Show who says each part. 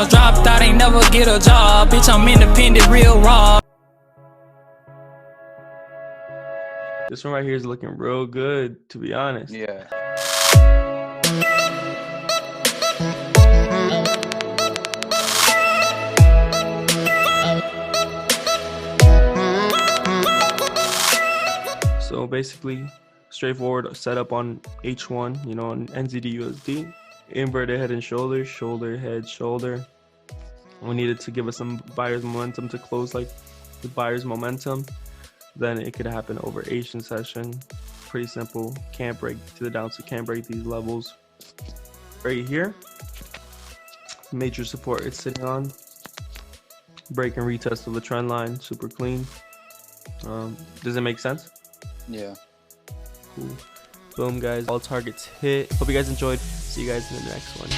Speaker 1: Dropped out, ain't never get a job. Bitch, I'm independent, real raw.
Speaker 2: This one right here is looking real good, to be honest.
Speaker 3: Yeah.
Speaker 2: So basically, straightforward setup on H1, you know, on NZD USD. Inverted head and shoulder, shoulder, head, shoulder. We needed to give us some buyer's momentum to close like the buyer's momentum. Then it could happen over Asian session. Pretty simple. Can't break to the downside, can't break these levels. Right here, major support it's sitting on. Break and retest of the trend line, super clean. Does it make sense?
Speaker 3: Yeah.
Speaker 2: Cool. Boom, guys. All targets hit. Hope you guys enjoyed. See you guys in the next one.